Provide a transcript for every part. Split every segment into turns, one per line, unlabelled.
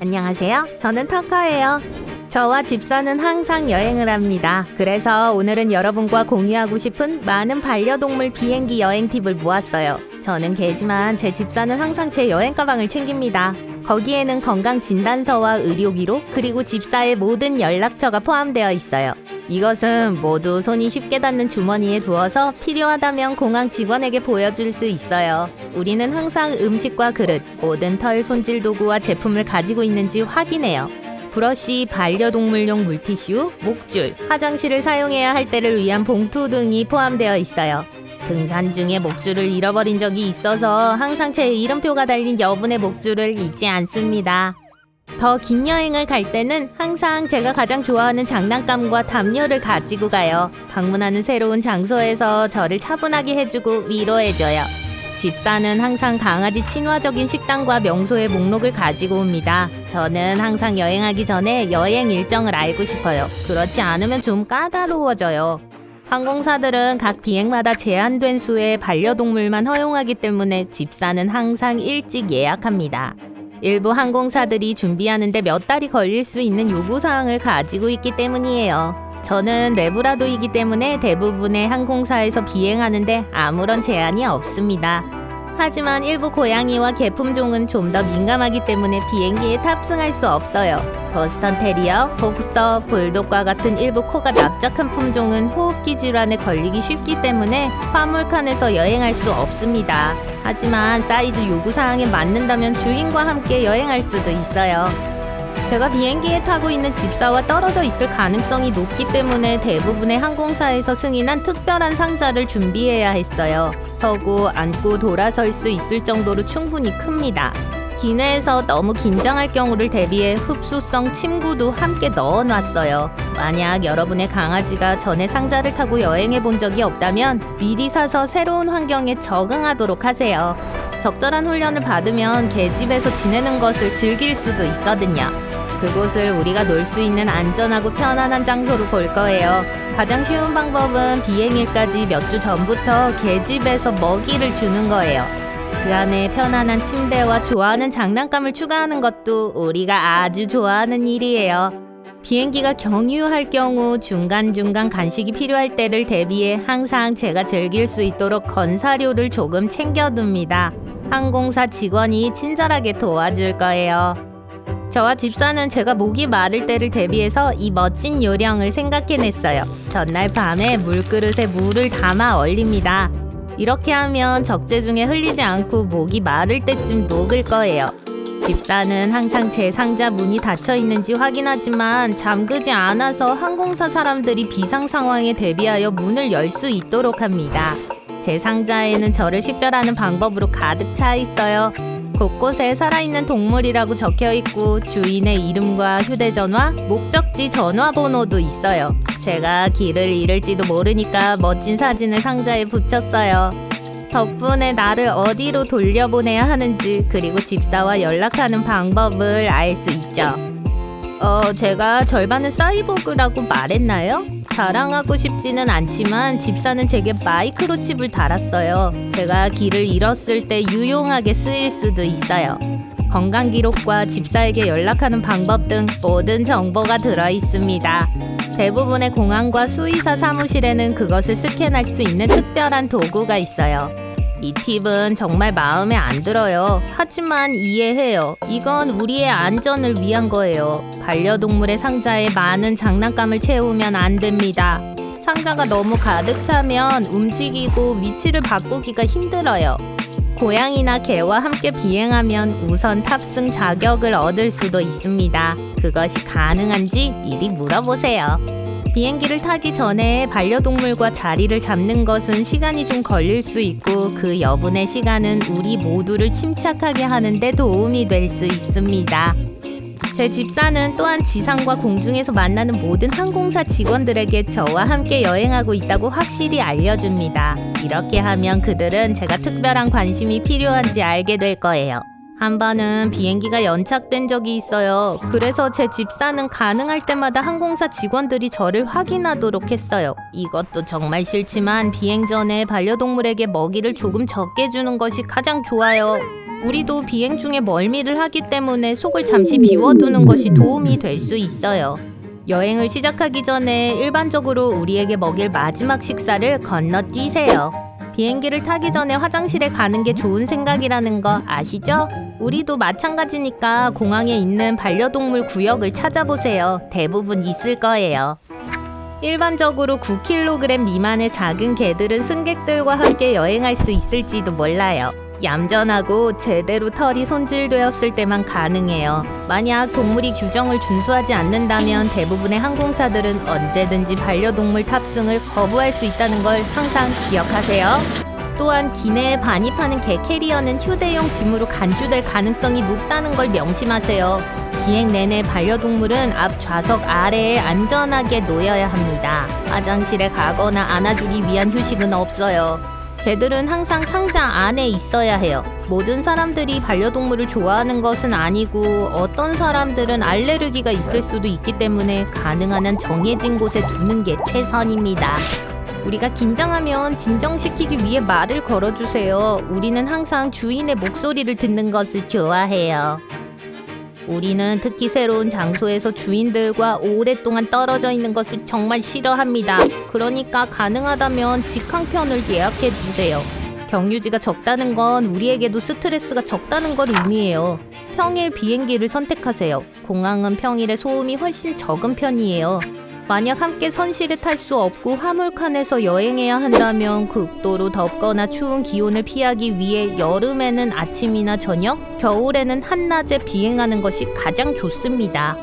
안녕하세요. 저는 타카예요. 저와 집사는 항상 여행을 합니다. 그래서 오늘은 여러분과 공유하고 싶은 많은 반려동물 비행기 여행 팁을 모았어요. 저는 개지만 제 집사는 항상 제 여행 가방을 챙깁니다. 거기에는 건강진단서와 의료기록 그리고 집사의 모든 연락처가 포함되어 있어요. 이것은 모두 손이 쉽게 닿는 주머니에 두어서 필요하다면 공항 직원에게 보여줄 수 있어요. 우리는 항상 음식과 그릇, 모든 털 손질 도구와 제품을 가지고 있는지 확인해요. 브러쉬, 반려동물용 물티슈, 목줄, 화장실을 사용해야 할 때를 위한 봉투 등이 포함되어 있어요. 등산 중에 목줄을 잃어버린 적이 있어서 항상 제 이름표가 달린 여분의 목줄을 잊지 않습니다. 더 긴 여행을 갈 때는 항상 제가 가장 좋아하는 장난감과 담요를 가지고 가요. 방문하는 새로운 장소에서 저를 차분하게 해주고 위로해줘요. 집사는 항상 강아지 친화적인 식당과 명소의 목록을 가지고 옵니다. 저는 항상 여행하기 전에 여행 일정을 알고 싶어요. 그렇지 않으면 좀 까다로워져요. 항공사들은 각 비행마다 제한된 수의 반려동물만 허용하기 때문에 집사는 항상 일찍 예약합니다. 일부 항공사들이 준비하는데 몇 달이 걸릴 수 있는 요구사항을 가지고 있기 때문이에요. 저는 레브라도이기 때문에 대부분의 항공사에서 비행하는데 아무런 제한이 없습니다. 하지만 일부 고양이와 개품종은 좀 더 민감하기 때문에 비행기에 탑승할 수 없어요. 버스턴 테리어, 복서, 불독과 같은 일부 코가 납작한 품종은 호흡기 질환에 걸리기 쉽기 때문에 화물칸에서 여행할 수 없습니다. 하지만 사이즈 요구사항에 맞는다면 주인과 함께 여행할 수도 있어요. 제가 비행기에 타고 있는 집사와 떨어져 있을 가능성이 높기 때문에 대부분의 항공사에서 승인한 특별한 상자를 준비해야 했어요. 서고, 앉고, 돌아설 수 있을 정도로 충분히 큽니다. 기내에서 너무 긴장할 경우를 대비해 흡수성 침구도 함께 넣어놨어요. 만약 여러분의 강아지가 전에 상자를 타고 여행해 본 적이 없다면 미리 사서 새로운 환경에 적응하도록 하세요. 적절한 훈련을 받으면 개집에서 지내는 것을 즐길 수도 있거든요. 그곳을 우리가 놀 수 있는 안전하고 편안한 장소로 볼 거예요. 가장 쉬운 방법은 비행일까지 몇 주 전부터 개집에서 먹이를 주는 거예요. 그 안에 편안한 침대와 좋아하는 장난감을 추가하는 것도 우리가 아주 좋아하는 일이에요. 비행기가 경유할 경우 중간중간 간식이 필요할 때를 대비해 항상 제가 즐길 수 있도록 건사료를 조금 챙겨둡니다. 항공사 직원이 친절하게 도와줄 거예요. 저와 집사는 제가 목이 마를 때를 대비해서 이 멋진 요령을 생각해냈어요. 전날 밤에 물그릇에 물을 담아 얼립니다. 이렇게 하면 적재 중에 흘리지 않고 목이 마를 때쯤 녹을 거예요. 집사는 항상 제 상자 문이 닫혀 있는지 확인하지만 잠그지 않아서 항공사 사람들이 비상 상황에 대비하여 문을 열 수 있도록 합니다. 제 상자에는 저를 식별하는 방법으로 가득 차 있어요. 곳곳에 살아있는 동물이라고 적혀있고 주인의 이름과 휴대전화, 목적지 전화번호도 있어요. 제가 길을 잃을지도 모르니까 멋진 사진을 상자에 붙였어요. 덕분에 나를 어디로 돌려보내야 하는지 그리고 집사와 연락하는 방법을 알 수 있죠. 제가 절반은 사이보그라고 말했나요? 자랑하고 싶지는 않지만 집사는 제게 마이크로칩을 달았어요. 제가 길을 잃었을 때 유용하게 쓰일 수도 있어요. 건강기록과 집사에게 연락하는 방법 등 모든 정보가 들어있습니다. 대부분의 공항과 수의사 사무실에는 그것을 스캔할 수 있는 특별한 도구가 있어요. 이 팁은 정말 마음에 안 들어요. 하지만 이해해요. 이건 우리의 안전을 위한 거예요. 반려동물의 상자에 많은 장난감을 채우면 안 됩니다. 상자가 너무 가득 차면 움직이고 위치를 바꾸기가 힘들어요. 고양이나 개와 함께 비행하면 우선 탑승 자격을 얻을 수도 있습니다. 그것이 가능한지 미리 물어보세요. 비행기를 타기 전에 반려동물과 자리를 잡는 것은 시간이 좀 걸릴 수 있고 그 여분의 시간은 우리 모두를 침착하게 하는 데 도움이 될 수 있습니다. 제 집사는 또한 지상과 공중에서 만나는 모든 항공사 직원들에게 저와 함께 여행하고 있다고 확실히 알려줍니다. 이렇게 하면 그들은 제가 특별한 관심이 필요한지 알게 될 거예요. 한 번은 비행기가 연착된 적이 있어요. 그래서 제 집사는 가능할 때마다 항공사 직원들이 저를 확인하도록 했어요. 이것도 정말 싫지만 비행 전에 반려동물에게 먹이를 조금 적게 주는 것이 가장 좋아요. 우리도 비행 중에 멀미를 하기 때문에 속을 잠시 비워두는 것이 도움이 될 수 있어요. 여행을 시작하기 전에 일반적으로 우리에게 먹일 마지막 식사를 건너뛰세요. 비행기를 타기 전에 화장실에 가는 게 좋은 생각이라는 거 아시죠? 우리도 마찬가지니까 공항에 있는 반려동물 구역을 찾아보세요. 대부분 있을 거예요. 일반적으로 9kg 미만의 작은 개들은 승객들과 함께 여행할 수 있을지도 몰라요. 얌전하고 제대로 털이 손질되었을 때만 가능해요. 만약 동물이 규정을 준수하지 않는다면 대부분의 항공사들은 언제든지 반려동물 탑승을 거부할 수 있다는 걸 항상 기억하세요. 또한 기내에 반입하는 개 캐리어는 휴대용 짐으로 간주될 가능성이 높다는 걸 명심하세요. 비행 내내 반려동물은 앞 좌석 아래에 안전하게 놓여야 합니다. 화장실에 가거나 안아주기 위한 휴식은 없어요. 개들은 항상 상자 안에 있어야 해요. 모든 사람들이 반려동물을 좋아하는 것은 아니고 어떤 사람들은 알레르기가 있을 수도 있기 때문에 가능한 한 정해진 곳에 두는 게 최선입니다. 우리가 긴장하면 진정시키기 위해 말을 걸어주세요. 우리는 항상 주인의 목소리를 듣는 것을 좋아해요. 우리는 특히 새로운 장소에서 주인들과 오랫동안 떨어져 있는 것을 정말 싫어합니다. 그러니까 가능하다면 직항편을 예약해 주세요. 경유지가 적다는 건 우리에게도 스트레스가 적다는 걸 의미해요. 평일 비행기를 선택하세요. 공항은 평일에 소음이 훨씬 적은 편이에요. 만약 함께 선실에 탈 수 없고 화물칸에서 여행해야 한다면 극도로 덥거나 추운 기온을 피하기 위해 여름에는 아침이나 저녁, 겨울에는 한낮에 비행하는 것이 가장 좋습니다.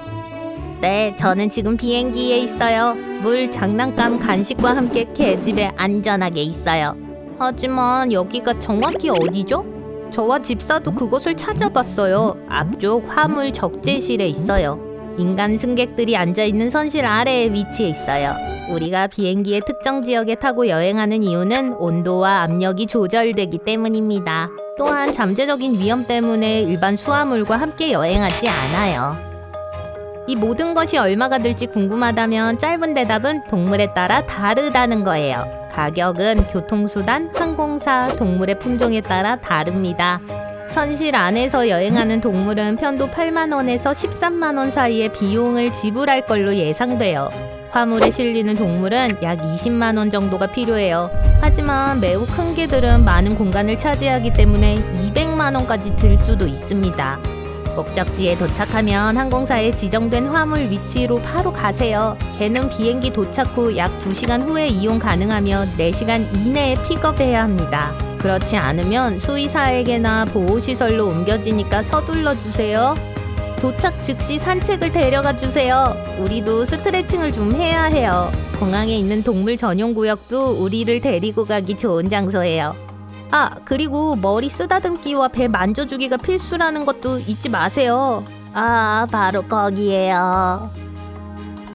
네, 저는 지금 비행기에 있어요. 물, 장난감, 간식과 함께 개집에 안전하게 있어요. 하지만 여기가 정확히 어디죠? 저와 집사도 그것을 찾아봤어요. 앞쪽 화물 적재실에 있어요. 인간 승객들이 앉아있는 선실 아래에 위치해 있어요. 우리가 비행기의 특정 지역에 타고 여행하는 이유는 온도와 압력이 조절되기 때문입니다. 또한 잠재적인 위험 때문에 일반 수화물과 함께 여행하지 않아요. 이 모든 것이 얼마가 들지 궁금하다면 짧은 대답은 동물에 따라 다르다는 거예요. 가격은 교통수단, 항공사, 동물의 품종에 따라 다릅니다. 선실 안에서 여행하는 동물은 편도 8만 원에서 13만 원 사이의 비용을 지불할 걸로 예상돼요. 화물에 실리는 동물은 약 20만 원 정도가 필요해요. 하지만 매우 큰 개들은 많은 공간을 차지하기 때문에 200만 원까지 들 수도 있습니다. 목적지에 도착하면 항공사에 지정된 화물 위치로 바로 가세요. 개는 비행기 도착 후 약 2시간 후에 이용 가능하며 4시간 이내에 픽업해야 합니다. 그렇지 않으면 수의사에게나 보호시설로 옮겨지니까 서둘러 주세요. 도착 즉시 산책을 데려가 주세요. 우리도 스트레칭을 좀 해야 해요. 공항에 있는 동물 전용 구역도 우리를 데리고 가기 좋은 장소예요. 아, 그리고 머리 쓰다듬기와 배 만져주기가 필수라는 것도 잊지 마세요. 아, 바로 거기에요.